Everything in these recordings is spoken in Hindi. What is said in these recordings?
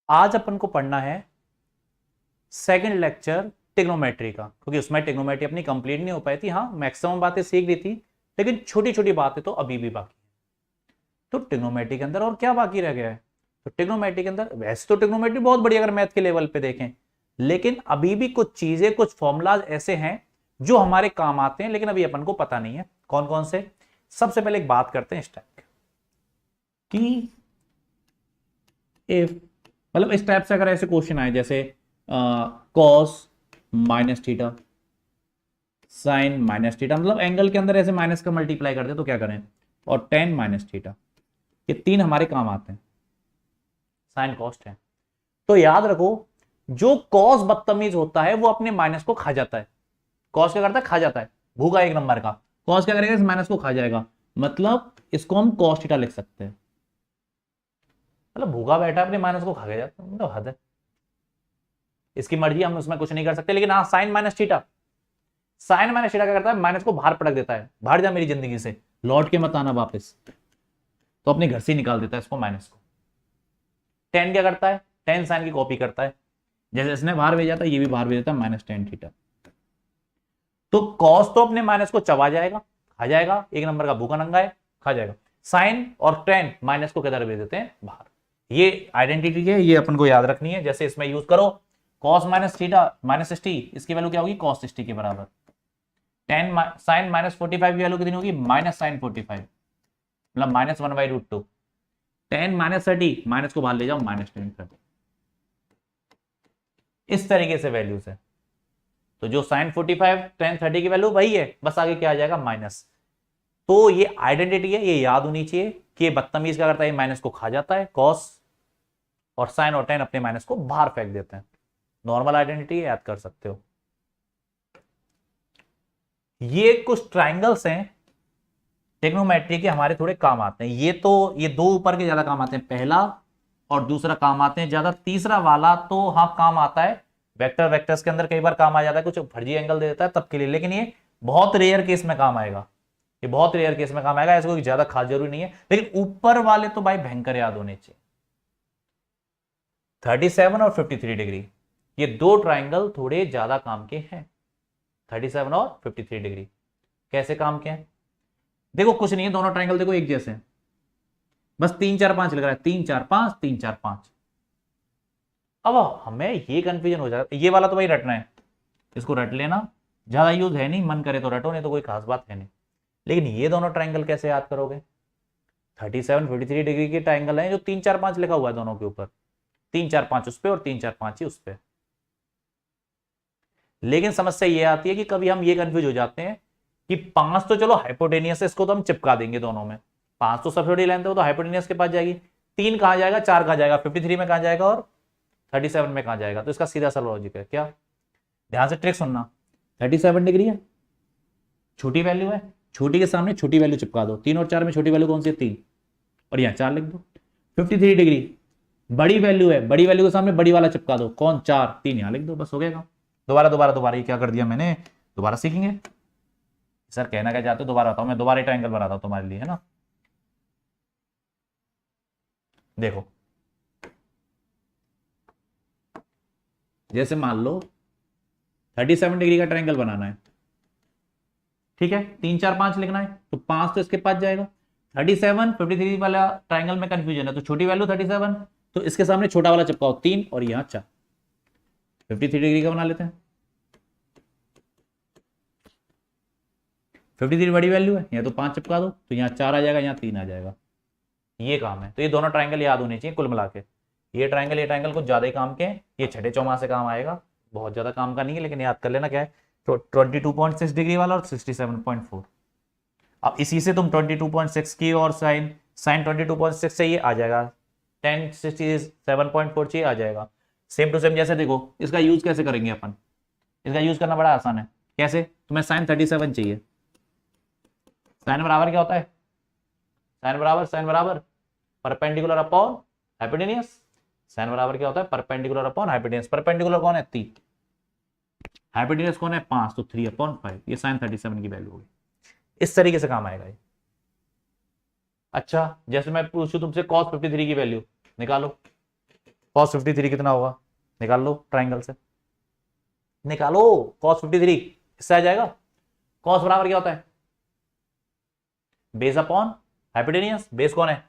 आज अपन को पढ़ना है सेकंड लेक्चर टिग्नोमेट्री का, क्योंकि उसमें टिग्नोमेट्री अपनी कंप्लीट नहीं हो पाई थी। हाँ, मैक्सिमम बातें सीख ली थी, लेकिन छोटी छोटी बातें तो अभी भी बाकी है। तो टिग्नोमेट्री के अंदर और क्या बाकी रह गया है? तो टिग्नोमेट्री के अंदर वैसे तो टिग्नोमेट्री बहुत बढ़िया अगर मैथ के लेवल पे देखें, लेकिन अभी भी कुछ चीजें, कुछ फॉर्मूलाज ऐसे हैं जो हमारे काम आते हैं, लेकिन अभी अपन को पता नहीं है कौन कौन से। सबसे पहले एक बात करते हैं इस टाइप की, इफ मतलब इस टाइप से अगर ऐसे क्वेश्चन आए जैसे cos minus theta, sine minus theta, मतलब एंगल के अंदर ऐसे माइनस का मल्टीप्लाई करते तो क्या करें, और टेन माइनस थीटा, ये तीन हमारे काम आते हैं, साइन कॉस्ट है। तो याद रखो, जो कॉस बदतमीज होता है वो अपने माइनस को खा जाता है। कॉस क्या करता है? खा जाता है, भूखा एक नंबर का। कॉस क्या करेगा? इस माइनस को खा जाएगा, मतलब इसको हम कॉस थीटा लिख सकते हैं। मतलब भूखा बैठा अपने माइनस को खा गया जाता है, मतलब हद है। इसकी मर्जी, हम उसमें कुछ नहीं कर सकते। लेकिन हाँ, sine minus theta, sine minus theta क्या करता है? माइनस को बाहर पटक देता है, बाहर जा मेरी जिंदगी से, लौट के मत आना वापस। तो अपने घर से ही निकाल देता है इसको, माइनस को। टेन क्या करता है? टेन साइन की कॉपी करता है, जैसे इसने बाहर भेजा था ये भी बाहर भेज देता है, माइनस टेन थीटा। तो कॉस तो अपने माइनस को चबा जाएगा, खा जाएगा, एक नंबर का भूखा नंगा है, खा जाएगा। साइन और टेन माइनस को किधर भेज देते हैं? बाहर। ये आइडेंटिटी है, ये अपन को याद रखनी है। जैसे इसमें यूज करो, कॉस माइनस थीटा माइनस 60, इसकी वैल्यू क्या होगी? कॉस 60 के बराबर। टेन साइन माइनस 45 की वैल्यू कितनी होगी? माइनस साइन 45, मतलब minus one by root two. Tan minus 30, minus को बाहर ले जाओ, माइनस टेन 30। इस तरीके से वैल्यूज है। तो जो साइन 45 टेन 30 की वैल्यू वही है, बस आगे क्या आ जाएगा? माइनस। तो ये आइडेंटिटी है, ये याद होनी चाहिए कि ये बदतमीज क्या करता है? माइनस को खा जाता है कॉस, और साइन और टेन अपने माइनस को बाहर फेंक देते हैं। नॉर्मल आइडेंटिटी याद कर सकते हो। ये कुछ ट्राइंगल्स हैं टेक्नोमेट्री के, हमारे थोड़े काम आते हैं। ये दो ऊपर के ज्यादा काम आते हैं, पहला और दूसरा काम आते हैं ज्यादा। तीसरा वाला तो हाँ काम आता है, वेक्टर वेक्टर्स के अंदर कई बार काम आ जाता है, कुछ फर्जी एंगल दे देता है तब के लिए। लेकिन ये बहुत रेयर केस में काम आएगा, ये बहुत रेयर केस में काम आएगा, ऐसे कोई ज्यादा खास जरूरी नहीं है। लेकिन ऊपर वाले तो भाई भयंकर याद होने चाहिए। 37 और 53 डिग्री, ये दो ट्राइंगल थोड़े ज्यादा काम के हैं। 37 और 53 डिग्री कैसे काम के हैं? देखो कुछ नहीं है, दोनों ट्राइंगल देखो एक जैसे हैं, बस 3 4 5 लग रहा है, 3 4 5 3 4 5। अब हमें ये कंफ्यूजन हो जाता है। ये वाला तो भाई रटना है, इसको रट लेना, ज्यादा यूज है नहीं, मन करे तो रटो, नहीं तो कोई खास बात है नहीं। लेकिन ये दोनों ट्राइंगल कैसे याद करोगे? 37 53 डिग्री के ट्राइंगल है जो 3 4 5 लिखा हुआ है दोनों के ऊपर, 3 4 5 उस पे और 3 4 5 ही उस पे। लेकिन समस्या ये आती है कि कभी हम ये कंफ्यूज हो जाते हैं कि 5 तो चलो हाइपोटेनियस है, इसको तो हम चिपका देंगे दोनों में, 5 तो सबसे बड़ी लेंथ है, वो तो हाइपोटेनियस के पास जाएगी। 3 कहां जाएगा? 4 कहां जाएगा? 53 में कहां जाएगा? और 37 में कहां जाएगा? तो इसका सीधा सा लॉजिक है क्या? ध्यान से ट्रिक सुनना। 37 डिग्री है, छोटी वैल्यू है, छोटी के सामने छोटी वैल्यू चिपका दो। 3 और 4 में छोटी वैल्यू कौन सी है? 3, और यहां 4 लिख दो। 53 डिग्री बड़ी वैल्यू है, बड़ी वैल्यू के सामने बड़ी वाला चिपका दो। कौन? 4, 3 यहां लिख दो, बस हो गया। दोबारा दोबारा दोबारा, ये क्या कर दिया मैंने? दोबारा सीखेंगे। सर कहना क्या चाहते हो? दोबारा बताओ, मैं दोबारा ट्रायंगल बनाता हूं तुम्हारे लिए, है ना। देखो, जैसे मान लो 37 डिग्री का ट्रायंगल बनाना है, ठीक है, 3 4 5 लिखना है, तो 5 तो इसके पास जाएगा। 37 53 वाला ट्रायंगल में कंफ्यूजन है, तो छोटी वैल्यू 37, तो इसके सामने छोटा वाला चिपकाओ 3, और यहां 4। 53 डिग्री का बना लेते हैं। 53 बड़ी वैल्यू है, यहाँ तो 5 चिपका दो, तो यहाँ 4 आ जाएगा, यहाँ 3 आ जाएगा। ये काम है। तो ये दोनों ट्रायंगल याद होने चाहिए कुल मिला के। ये ट्रायंगल कुछ ज्यादा ही काम के हैं, ये छठे चौमाह से काम आएगा, बहुत ज्यादा काम का नहीं है, लेकिन याद कर लेना क्या है। तो 22.6 डिग्री वाला और 67.4। अब इसी से तुम 22.6 की और साइन साइन 22.6 से ये आ जाएगा, 1067.4 चाहिए आ जाएगा। Same to same. जैसे देखो इसका यूज कैसे करेंगे अपन, इसका यूज करना बड़ा आसान है। कैसे? तुम्हें साइन 37 चाहिए, साइन बराबर क्या होता है? साइन बराबर परपेंडिकुलर अपॉन हाइपोटेनियस। साइन बराबर क्या होता है? Perpendicular upon hypotenuse. परपेंडिकुलर कौन है? 3, हाइपोटेनियस कौन है? 5, तो 3/5। ये साइन 37 की वैल्यू होगी। इस तरीके से काम आएगा ये। अच्छा, जैसे मैं पूछूं तुमसे cos 53 की वैल्यू निकालो, cos 53 कितना होगा, निकाल लो ट्राइंगल से, निकालो cos 53, इससे आ जाएगा। cos बराबर क्या होता है, बेस अपॉन हाइपोटेनियस, बेस कौन है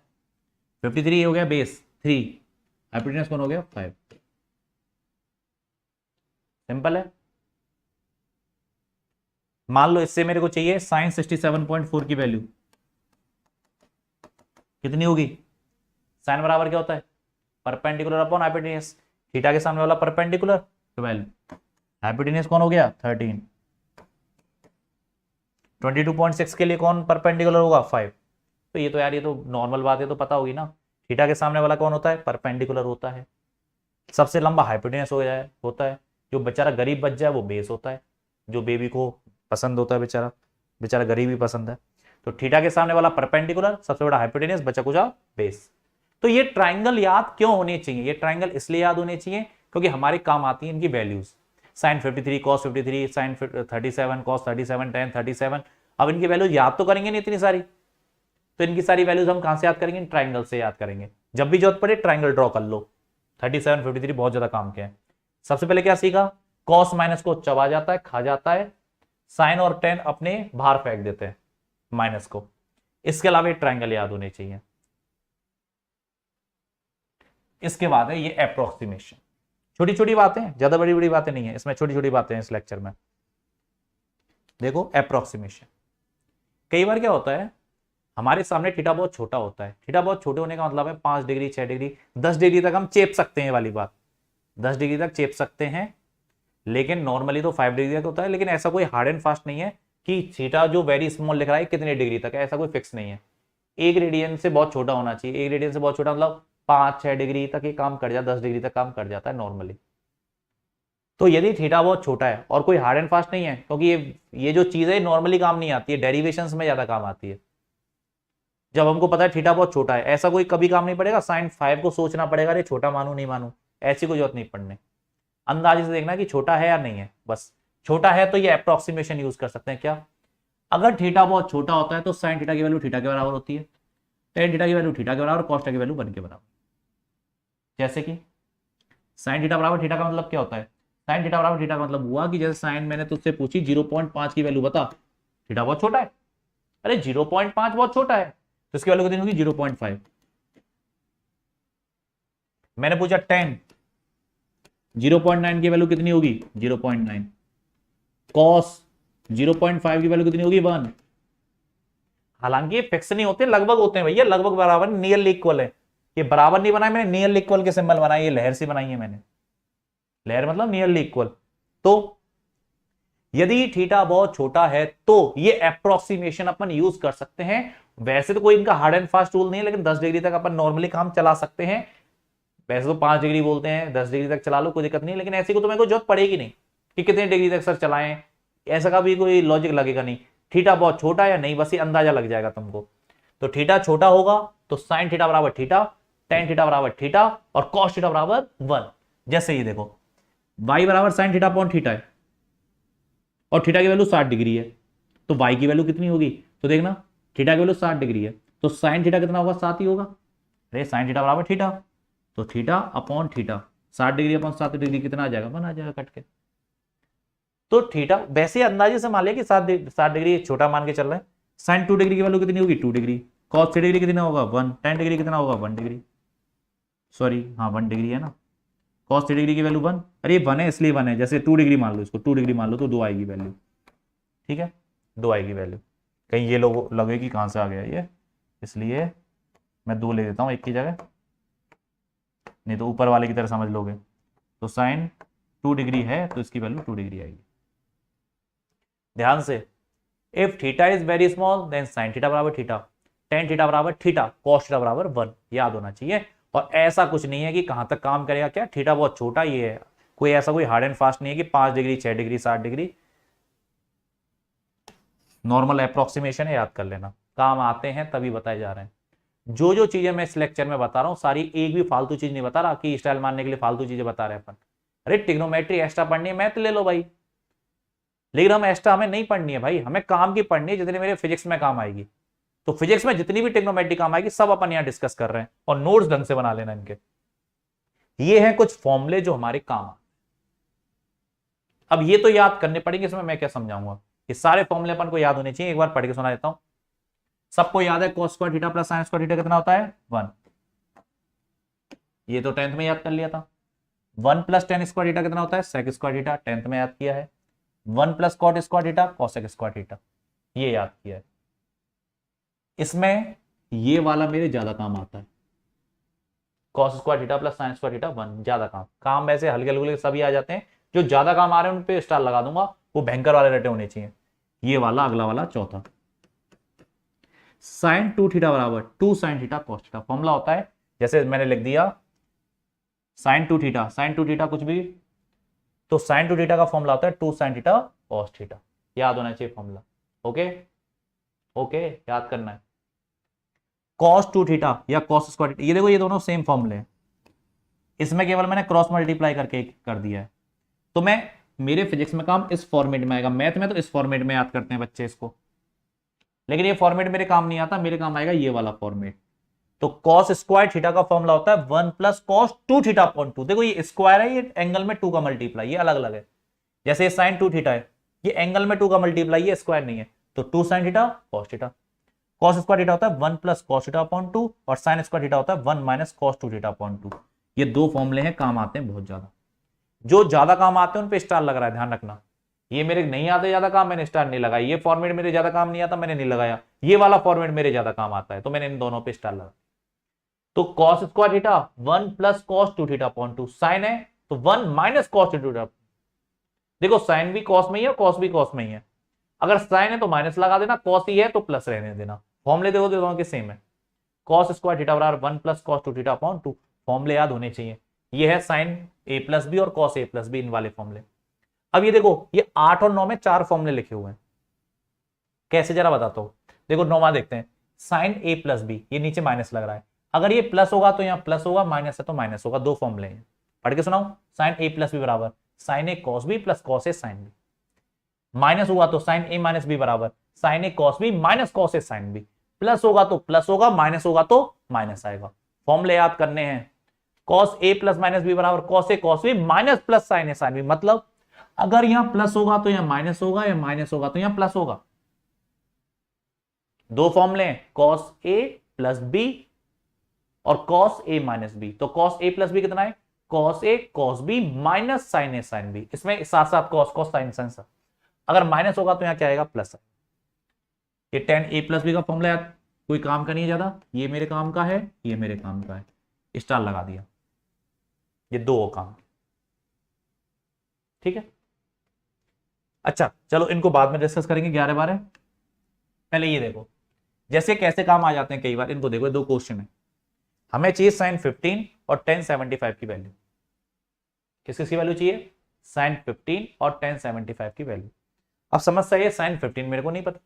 53 हो गया, बेस 3, हाइपोटेनियस कौन हो गया 5। सिंपल है। मान लो इससे मेरे को चाहिए sin 67.4 की वैल्यू कितनी होगी, sin बराबर क्या होता है, परपेंडिकुलर अपॉन हाइपोटेनियस, थीटा के सामने वाला परपेंडिकुलर 12, हाइपोटेनियस कौन हो गया 13, 22.6 के लिए कौन परपेंडिकुलर होगा 5। तो ये तो यार ये तो नॉर्मल बात है, तो पता होगी ना, थीटा के सामने वाला कौन होता है, परपेंडिकुलर होता है। सबसे लंबा हाइपोटेनियस हो जाए होता है, जो बेचारा गरीब बच जाए वो बेस होता है, जो बेबी को पसंद होता है, बेचारा बेचारा गरीब ही पसंद है। तो थीटा के सामने वाला परपेंडिकुलर, सबसे बड़ा हाइपोटेनियस, बचा कुछ बेस। तो ये ट्राइंगल याद क्यों होने चाहिए, ये ट्राइंगल इसलिए याद होने चाहिए क्योंकि हमारे काम आती है इनकी values, sin 53 cos 53 sin 37 cos 37 tan 37। अब इनकी वैल्यूज याद तो करेंगे नहीं इतनी सारी, तो इनकी सारी वैल्यूज हम कहां से याद करेंगे, ट्राइंगल से याद करेंगे। जब भी जरूरत पड़े ट्राइंगल ड्रॉ कर लो। 37 53 बहुत ज्यादा काम के हैं। सबसे पहले क्या सीखा, कॉस माइनस को चबा जाता है, खा जाता है, साइन और टेन अपने बाहर फेंक देते हैं माइनस को। इसके अलावा ट्राइंगल याद होने चाहिए। इसके बाद है ये अप्रोक्सीमेशन, छोटी छोटी बातें, ज्यादा बड़ी बड़ी बातें नहीं है इसमें, छोटी छोटी बातें हैं इस लेक्चर में। देखो अप्रोक्सीमेशन, कई बार क्या होता है हमारे सामने थीटा बहुत छोटा होता है, थीटा बहुत छोटे होने का मतलब है 5 डिग्री 6 डिग्री 10 डिग्री तक हम चेप सकते हैं वाली बात, 10 डिग्री तक चेप सकते हैं, लेकिन नॉर्मली तो 5 डिग्री तक होता है। लेकिन ऐसा कोई हार्ड एंड फास्ट नहीं है कि थीटा जो वेरी स्मॉल लिख रहा है कितने डिग्री तक है, ऐसा कोई फिक्स नहीं है। 1 रेडियन से बहुत छोटा होना चाहिए, 1 रेडियन से बहुत छोटा मतलब 5-6 डिग्री तक ये काम कर जाता है, 10 डिग्री तक काम कर जाता है नॉर्मली। तो यदि थीटा बहुत छोटा है और कोई हार्ड एंड फास्ट नहीं है, क्योंकि ये जो चीज है नॉर्मली काम नहीं आती है, डेरिवेशंस में ज्यादा काम आती है। जब हमको पता है थीटा बहुत छोटा है, ऐसा कोई कभी काम नहीं पड़ेगा sin 5 को सोचना पड़ेगा अरे छोटा मानू नहीं मानू, ऐसी कोई जरूरत नहीं पड़ने। अंदाजे से देखना कि छोटा है या नहीं है, बस छोटा है तो ये अप्रोक्सीमेशन यूज कर सकते हैं। क्या, अगर थीटा बहुत छोटा होता है तो sin थीटा की वैल्यू थीटा के बराबर होती है, tan थीटा की वैल्यू थीटा के बराबर, cos थीटा की वैल्यू 1 के बराबर। जैसे कि sin थीटा बराबर थीटा का मतलब क्या होता है, sin थीटा बराबर थीटा का मतलब हुआ कि जैसे sin मैंने तुझसे पूछी 0.5 की वैल्यू बता, थीटा बहुत छोटा है, अरे 0.5 बहुत छोटा है तो इसकी वैल्यू कितनी होगी 0.5। मैंने पूछा 10, 0.9 की वैल्यू कितनी होगी 0.9, cos 0.5 की वैल्यू कितनी होगी 1। हालांकि ये फिक्स नहीं होते, लगभग होते हैं भैया, लगभग बराबर, नियरली इक्वल है। ये बराबर नहीं बनाया मैंने, नियरली इक्वल के सिंबल बनाए, ये लहर से बनाई है मैंने, लहर मतलब नियरली इक्वल। तो यदि थीटा बहुत छोटा है तो ये अप्रोक्सीमेशन अपन यूज कर सकते हैं। वैसे तो कोई इनका हार्ड एंड फास्ट रूल नहीं है, लेकिन 10 डिग्री तक अपन नॉर्मली काम चला सकते हैं। वैसे तो 5 डिग्री बोलते हैं, 10 डिग्री तक चला लो कोई दिक्कत नहीं, लेकिन ऐसी को तो मेरे को जरूरत पड़ेगी नहीं कि कितने डिग्री तक सर चलाएं, ऐसा का भी कोई लॉजिक लगेगा नहीं। थीटा बहुत छोटा है या नहीं, बस ये अंदाजा लग जाएगा तुमको। तो थीटा छोटा होगा तो साइन थीटा बराबर थीटा, टेन थीटा बराबर थीटा और कॉस थीटा बराबर 1। जैसे ये देखो y बराबर साइन थीटा अपॉन थीटा है और थीटा की वैल्यू 60 डिग्री है, तो y की वैल्यू कितनी होगी, तो देखना थीटा की वैल्यू 60 डिग्री है तो साइन थीटा कितना होगा 7 ही होगा। अरे साइन थीटा बराबर थीटा, तो theta upon theta, 60 degree upon 7 degree कितना आ जाएगा 1 आ जाएगा कट के। तो थीटा वैसे अंदाजे से मान लिया कि 7 डिग्री छोटा मान के चल रहे हैं। साइन 2 डिग्री की वैल्यू कितनी होगी 2 डिग्री, कॉस 3 डिग्री कितना होगा 1, tan डिग्री कितना होगा 1 डिग्री, सॉरी हाँ 1 डिग्री है ना, cos 3 डिग्री की वैल्यू 1, अरे 1 है इसलिए 1 है, जैसे 2 डिग्री मान लो इसको, 2 डिग्री मान लो तो 2 आएगी वैल्यू, ठीक है 2 आएगी वैल्यू। कहीं ये लोग लगे कि कहां से आ गया ये, इसलिए मैं 2 ले देता हूं 1 की जगह, नहीं तो ऊपर वाले की तरह समझ लोगे। तो साइन 2 डिग्री है तो इसकी वैल्यू 2 डिग्री आएगी। ध्यान से, if theta is very small then sine theta बराबर थीटा, टेन थीटा बराबर थीटा, कॉस थीटा बराबर 1, याद होना चाहिए। और ऐसा कुछ नहीं है कि कहां तक काम करेगा, क्या थीटा बहुत छोटा ही है, कोई ऐसा कोई हार्ड एंड फास्ट नहीं है कि 5 degree 6 degree 60 degree, normal approximation है, याद कर लेना, काम आते हैं तभी बताए जा रहे हैं। जो जो चीजें मैं इस लेक्चर में बता रहा हूं सारी एक भी फालतू चीज नहीं बता रहा कि स्टाइल मारने के लिए फालतू चीजें बता रहे हैं अपन। अरे ट्रिग्नोमेट्री एक्स्ट्रा पढ़नी है मैथ ले लो भाई, लेकिन हम एक्स्ट्रा हमें नहीं पढ़नी है भाई, हमें काम की पढ़नी है जितनी मेरे फिजिक्स में काम आएगी। तो फिजिक्स में जितनी भी ट्रिग्नोमेट्री काम आएगी सब अपन यहाँ डिस्कस कर रहे हैं, और नोट्स ढंग से बना लेना इनके। ये हैं कुछ फॉर्मूले जो हमारे काम। अब ये तो याद करने पड़ेंगे, इसमें मैं क्या समझाऊंगा, ये सारे फॉर्मूले अपन को याद होने चाहिए। एक बार पढ़ के सुना देता हूं। सबको याद है cos square theta plus sin square theta कितना होता है 1। ये तो 10th में याद कर लिया था। 1 प्लस tan स्क्वायर थीटा कितना होता है sec स्क्वायर थीटा, 10th में याद किया है। 1 plus cot square theta cosec square theta, ये याद किया है। इसमें ये वाला मेरे ज्यादा काम आता है, cos square theta plus sin square theta 1, ज्यादा काम वैसे हल्के हल्के सभी आ जाते हैं, जो ज्यादा काम आ रहे हैं उन पे स्टार लगा दूंगा, वो भयंकर वाले रटे होने चाहिए। ये वाला अगला वाला चौथा, sin 2 थीटा बराबर 2 sin theta cos theta. Formula होता है जैसे मैंने लिख दिया sin 2 थीटा कुछ भी, तो sin 2 थीटा का फॉर्मूला होता है 2 sin थीटा cos थीटा। याद होना चाहिए फॉर्मूला। ओके ओके, याद करना है। cos 2 थीटा या cos स्क्वायर थीटा, ये देखो ये दोनों सेम फॉर्मूले हैं, इसमें केवल मैंने क्रॉस मल्टीप्लाई करके कर दिया है। तो मैं, मेरे फिजिक्स में काम इस फॉर्मेट में आएगा, मैथ में तो इस फॉर्मेट में याद करते हैं बच्चे इसको, लेकिन ये फॉर्मेट मेरे काम नहीं आता, मेरे काम आएगा ये वाला फॉर्मेट। तो cos स्क्वायर थीटा का फॉर्मूला होता है 1 प्लस cos 2 थीटा अपॉन 2। देखो ये स्क्वायर है, ये एंगल में 2 का मल्टीप्लाई, ये अलग अलग है। जैसे ये sin 2 थीटा है, ये एंगल में 2 का मल्टीप्लाई, ये स्क्वायर नहीं है, तो 2 sin theta cos theta. cos square theta होता है 1 प्लस cos थीटा अपॉन 2 और sin स्क्वायर थीटा होता है 1 माइनस cos 2 थीटा अपॉन 2। ये दो फॉर्मूले हैं, काम आते हैं बहुत ज्यादा। जो ज्यादा काम आते हैं उन पे स्टार लग रहा है, ध्यान रखना। ये मेरे नहीं आते ज्यादा काम, मैंने स्टार नहीं लगाया। ये फॉर्मेट मेरे ज्यादा काम नहीं आता, मैंने नहीं लगाया। ये वाला फॉर्मेट मेरे ज्यादा काम आता है, तो मैंने इन दोनों पे स्टार लगाया। तो cos square theta 1 plus cos 2 theta upon 2, sine है तो 1 माइनस cos 2 थीटा। देखो साइन भी cos में ही है, cos भी cos में ही है। अगर साइन है तो माइनस लगा देना, cos ही है तो प्लस रहने देना। फॉर्मूले देखो दोनों के सेम है। cos स्क्वायर थीटा बराबर 1 प्लस cos 2 थीटा अपॉन 2, फॉर्मूले याद होने चाहिए। ये है साइन a प्लस बी और cos a प्लस बी, इन वाले फॉर्मूले। अब ये देखो, ये 8 और 9 में 4 फॉर्मूले लिखे हुए हैं, कैसे जरा बताता हूं। देखो 9वां देखते हैं, साइन a प्लस बी, ये नीचे माइनस लग रहा है, अगर ये प्लस होगा तो यहाँ प्लस होगा, माइनस है तो माइनस होगा, दो फॉर्मूले हैं। पढ़ के सुनाओ, साइन a प्लस बी बराबर sine a cos b plus cos a sine b। Minus हुआ तो साइन a माइनस बी बराबर sine a cos b minus cos a sine b। Plus होगा तो प्लस होगा, माइनस होगा तो माइनस आएगा। फॉर्मूले याद करने हैं, cos a plus minus B बराबर cos a cos b minus plus sine a sine b। मतलब अगर यहां प्लस होगा तो यहां माइनस होगा, या माइनस होगा तो यहां प्लस होगा। दो फॉर्मूले हैं, cos a प्लस b और cos a माइनस b। तो cos a प्लस b कितना है, cos a cos b minus sin a sin b। इसमें साथ साथ cos cos sin sin सा, अगर माइनस होगा तो यहां क्या आएगा, प्लस। ये tan a प्लस b का फॉर्मूला याद, कोई काम का नहीं है ज्यादा, ये मेरे काम का है, ये मेरे काम का है, स्टार लगा दिया। ये दो काम, ठीक है। अच्छा चलो इनको बाद में डिस्कस करेंगे 11 12। पहले ये देखो, जैसे कैसे काम आ जाते हैं कई बार, इनको देखो, दो क्वेश्चन है। हमें चाहिए sin 15 और tan 75 की वैल्यू। किसकी वैल्यू चाहिए, sin 15 और tan 75 की वैल्यू। अब समस्या ये, sin 15 मेरे को नहीं पता,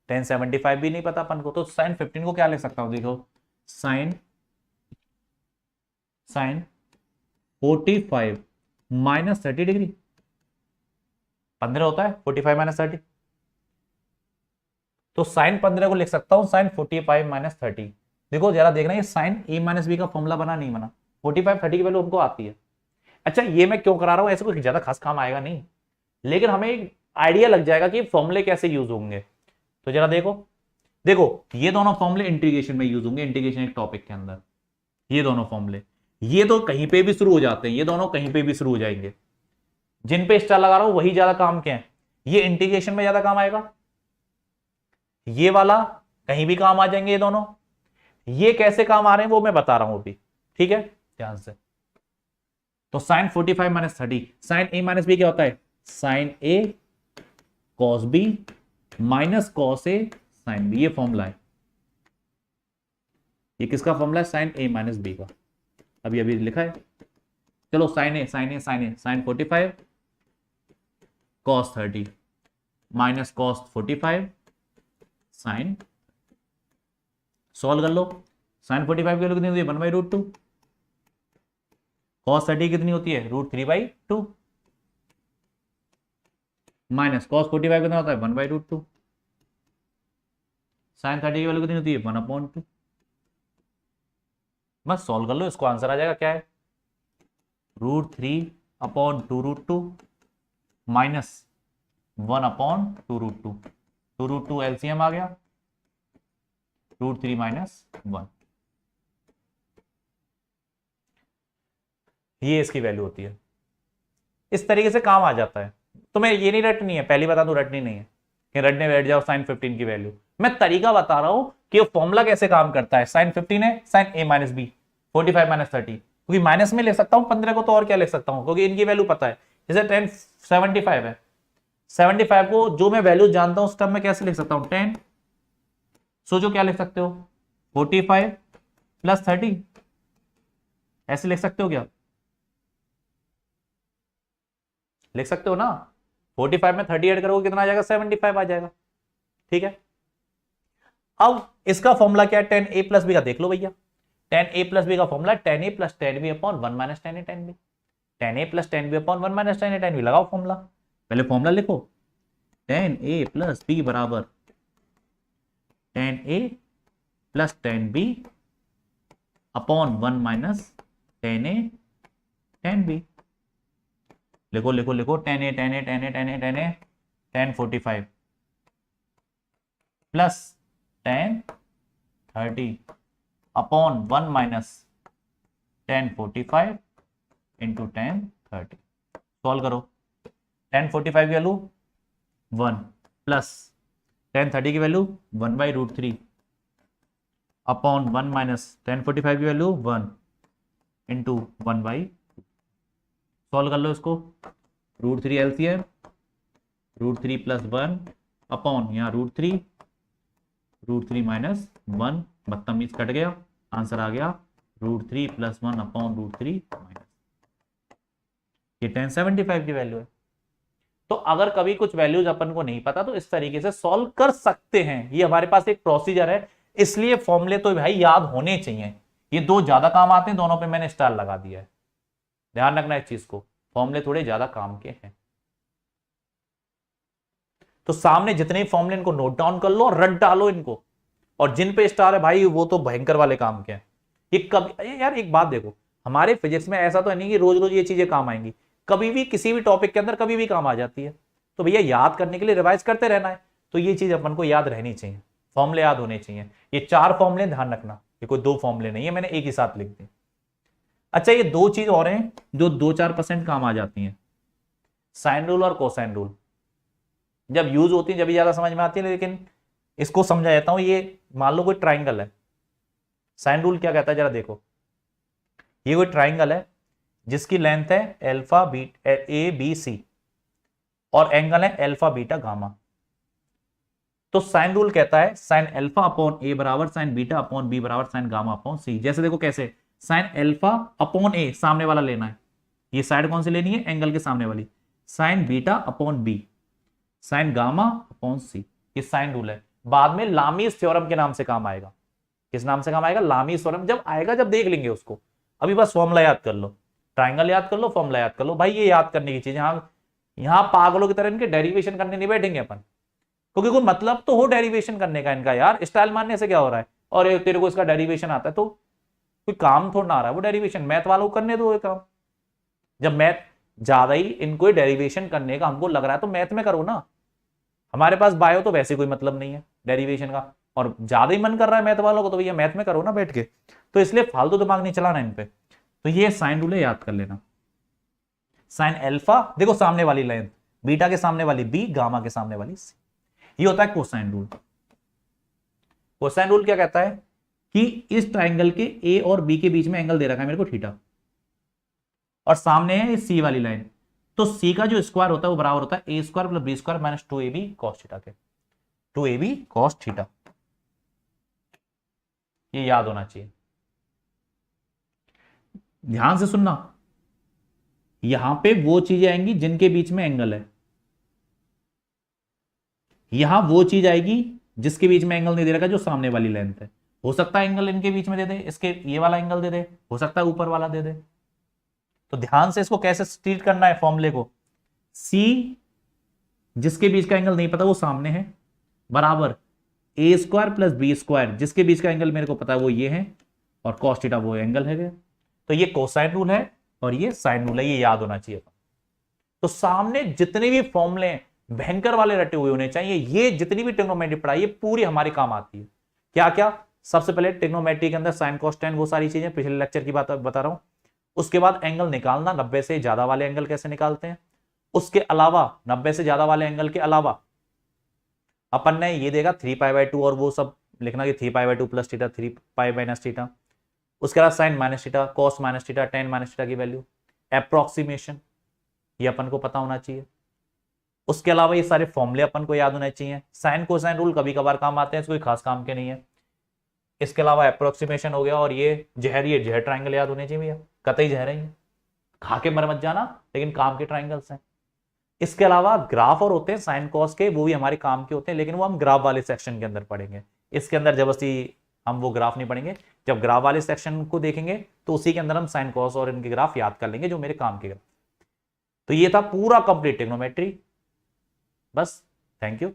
tan 75 भी नहीं पता अपन को, तो sin 15 को क्या लिख सकता हूं, देखो sin 45 माइनस 30 डिग्री, 15 होता है 45 माइनस 30, तो sin 15 को लिख सकता हूं sin 45 माइनस 30। देखो जरा देखना, ये sin a माइनस बी का फॉर्मूला बना नहीं बना, 45 30 की वैल्यू हमको आती है। अच्छा ये मैं क्यों करा रहा हूं, ऐसे कुछ ज्यादा खास काम आएगा नहीं, लेकिन हमें एक आइडिया लग जाएगा कि फॉर्मूले कैसे यूज होंगे। तो जरा देखो, देखो ये दोनों फॉर्मूले इंटीग्रेशन में यूज होंगे, इंटीग्रेशन एक टॉपिक के अंदर। ये दोनों फॉर्मूले, ये तो कहीं पे भी शुरू हो जाते हैं, ये दोनों कहीं पे भी शुरू हो जाएंगे। जिन पे स्टार लगा रहा हूं वही ज्यादा काम के हैं, ये इंटीग्रेशन में ज्यादा काम आएगा, ये वाला कहीं भी काम आ जाएंगे ये दोनों। ये कैसे काम आ रहे हैं वो मैं बता रहा हूं अभी, ठीक है, ध्यान से। तो sin 45 minus 30, sin a minus B क्या होता है, sin a cos b minus cos a sin b, ये फॉर्मूला है। ये किसका फॉर्मूला है, sin a माइनस b का, अभी अभी लिखा है। चलो sin sin 45 cos 30 minus cos 45 sin, solve कर लो। sin 45 की वैल्यू कितनी होती है, 1/√2, cos 30 कितनी होती है, √3/2, माइनस cos 45 कितना होता है, 1/√2, sin 30 की वैल्यू कितनी होती है, 1/2। बस सॉल्व कर लो, इसको आंसर आ जाएगा क्या है, √3/2√2 माइनस 1/2√2, 2√2 एलसीएम आ गया, √3 माइनस 1, ये इसकी वैल्यू होती है। इस तरीके से काम आ जाता है। तुम्हें ये नहीं रटनी है, पहली बता दूं, रटनी नहीं है कि रटने बैठ जाओ sin 15 की वैल्यू। मैं तरीका बता रहा हूं कि फॉर्मूला कैसे काम करता है। sin 15 है sin a minus B, 45 minus 30, क्योंकि माइनस में ले सकता हूं 15 को, तो और क्या ले सकता हूं, क्योंकि इनकी वैल्यू पता है। जैसे 10 75 है, 75 को जो मैं वैल्यू जानता हूं उस टर्म में कैसे लिख सकता हूं, 10, सोचो क्या लिख सकते हो, 45 प्लस 30, ऐसे लिख सकते हो क्या, लिख सकते हो ना। 45 में 30 ऐड करोगे कितना आ जाएगा, 75 आ जाएगा। ठीक है, अब इसका फॉर्मूला क्या है, 10a प्लस बी का देख लो भैया। 10a प्लस बी का formula 10a plus 10b upon 1 minus 10a 10b, 10a plus 10b upon 1 minus 10a 10b, लगाओ फॉर्मूला। पहले फॉर्मूला लिखो, 10a प्लस b बराबर 10a plus 10b upon 1 minus 10a 10b। लिखो लिखो लिखो, 10a 10a 10a 10a 10a 1045 plus 1030 upon 1 minus 1045 into 1030। Solve करो, 1045 की वैल्यू 1 प्लस 1030 की वैल्यू 1/√3 अपॉन 1 माइनस 1045 की वैल्यू 1 इंटू 1/, सॉल्व कर लो इसको, √3 एलसीएम, √3 प्लस 1 अपॉन यहाँ √3 माइनस 1, बदतमीज कट गया, आंसर आ गया √3 प्लस 1 अपॉन √3 माइनस, ये 1075 की वैल्यू है। तो अगर कभी कुछ वैल्यूज अपन को नहीं पता तो इस तरीके से सॉल्व कर सकते हैं, ये हमारे पास एक प्रोसीजर है। इसलिए फॉर्मूले तो भाई याद होने चाहिए, ये दो ज्यादा काम आते हैं, दोनों पे मैंने स्टार लगा दिया है, ध्यान रखना इस चीज को, फॉर्मूले थोड़े ज्यादा काम के हैं। तो सामने जितने फॉर्मूले इनको नोट डाउन कर लो और रट डालो इनको, और जिन पे स्टार है भाई वो तो भयंकर वाले काम के हैं। ये कभी यार एक बात देखो, हमारे फिजिक्स में ऐसा तो है नहीं कि रोज रोज ये चीजें काम आएंगी, कभी भी किसी भी टॉपिक के अंदर कभी भी काम आ जाती है। तो भैया याद करने के लिए रिवाइज करते रहना है, तो ये चीज अपन को याद रहनी चाहिए, फॉर्मूले याद होने चाहिए। ये 4 फॉर्मूले ध्यान रखना, ये कोई 2 फॉर्मूले नहीं है, मैंने एक ही साथ लिख दी। अच्छा, ये 2 चीज और हैं जो 2-4% काम आ जाती हैं, साइन रूल और कोसाइन रूल। जब यूज होती है जब ज्यादा समझ में आती है, लेकिन इसको समझा जाता हूं। ये मान लो कोई ट्राइंगल है, साइन रूल क्या कहता है जरा देखो, ये कोई ट्राइंगल है जिसकी लेंथ है alpha beta A B C और एंगल है अल्फा बीटा गामा। तो साइन रूल कहता है साइन अल्फा अपॉन ए बराबर साइन बीटा अपॉन बी बराबर साइन गामा अपॉन सी। जैसे देखो कैसे, साइन अल्फा अपॉन ए सामने वाला लेना है, ये साइड कौन सी लेनी है, एंगल के सामने वाली, sine beta upon B sine gamma upon C, ये साइन रूल है। बाद में लामीज थ्योरम के नाम से काम आएगा। किस नाम से काम आएगा, लामीज थ्योरम। जब आएगा जब देख लेंगे उसको, अभी बस फॉर्मूला याद कर लो, ट्राइंगल याद कर लो, फॉर्मूला याद कर लो। भाई ये याद करने की चीज, यहां पागलों की तरह इनके डेरिवेशन करने नहीं बैठेंगे अपन, क्योंकि कोई मतलब तो हो डेरिवेशन करने का इनका। यार स्टाइल मानने से क्या हो रहा है, और तेरे को इसका डेरिवेशन आता है तो कोई काम थोड़ा ना आ रहा है वो डेरिवेशन, मैथ वालों को करने दो ये काम। जब मैथ ज्यादा ही इनको डेरिवेशन करने का हमको लग रहा है तो मैथ में करो ना। हमारे पास बायो तो वैसे कोई मतलब नहीं है डेरिवेशन का, और ज्यादा ही मन कर रहा है मैथ वालों को तो भैया मैथ में करो ना बैठ के। तो इसलिए फालतू दिमाग नहीं चलाना इन पे। तो ये साइन रूल है, याद कर लेना। साइन अल्फा देखो सामने वाली लेंथ, बीटा के सामने वाली बी, गामा के सामने वाली सी, ये होता है कोसाइन रूल। कोसाइन रूल क्या कहता है कि इस ट्राइंगल के ए और बी के बीच में एंगल दे रखा है मेरे को थीटा, और सामने है सी वाली लाइन, तो सी का जो स्क्वायर होता है वो बराबर होता है A square plus B square minus 2ab cos theta के, 2ab cos थीटा। ये याद होना चाहिए, ध्यान से सुनना। यहां पे वो चीजें आएंगी जिनके बीच में एंगल है, यहां वो चीज आएगी जिसके बीच में एंगल नहीं दे रखा, जो सामने वाली लेंथ है। हो सकता है एंगल इनके बीच में दे दे, इसके ये वाला एंगल दे दे, हो सकता है ऊपर वाला दे दे। तो ध्यान से इसको कैसे ट्रीट करना है फॉर्मूले को, सी जिसके बीच का एंगल नहीं पता वो सामने है, बराबर ए स्क्वायर प्लस बी स्क्वायर जिसके बीच का एंगल मेरे को पता है वो ये है, और cos थीटा वो एंगल है। तो ये कोसाइन रूल है, और ये साइन रूल है, ये याद होना चाहिए। तो सामने जितने भी फॉर्मूले भयंकर वाले रटे हुए होने चाहिए, ये जितनी भी ट्रिग्नोमेट्री पढ़ाई है पूरी हमारे काम आती है। क्या क्या? सबसे पहले ट्रिग्नोमेट्री के अंदर साइन कोस टेन वो सारी चीजें पिछले लेक्चर की बात बता रहा हूं। उसके बाद एंगल निकालना, 90 से ज्यादा वाले एंगल कैसे निकालते हैं। उसके अलावा 90 से ज्यादा वाले एंगल के अलावा अपन ने ये देगा 3π/2 और वो सब लिखना कि 3π/2 प्लस थीटा 3π माइनस थीटा। उसके बाद sine minus theta, cos minus theta, tan minus theta की वैल्यू, अप्रोक्सीमेशन ये अपन को पता होना चाहिए। उसके अलावा ये सारे फॉर्मूले अपन को याद होने चाहिए। साइन कोसाइन रूल कभी कभार काम आते हैं, कोई खास काम के नहीं है। इसके अलावा अप्रोक्सीमेशन हो गया, और ये जहर ट्राइंगल याद होने चाहिए भैया, कतई जहर ही है, खा के मर मत जाना, लेकिन काम के ट्राइंगल्स हैं। इसके अलावा ग्राफ और होते हैं साइन कॉस के, वो भी हमारे काम के होते हैं, लेकिन वो हम ग्राफ वाले सेक्शन के अंदर पढ़ेंगे। इसके अंदर जबरदस्ती हम वो ग्राफ नहीं पढ़ेंगे। जब ग्राफ वाले सेक्शन को देखेंगे तो उसी के अंदर हम साइन कॉस और इनके ग्राफ याद कर लेंगे, जो मेरे काम के ग्राफ। तो ये था पूरा कंप्लीट ट्रिग्नोमेट्री। बस, थैंक यू।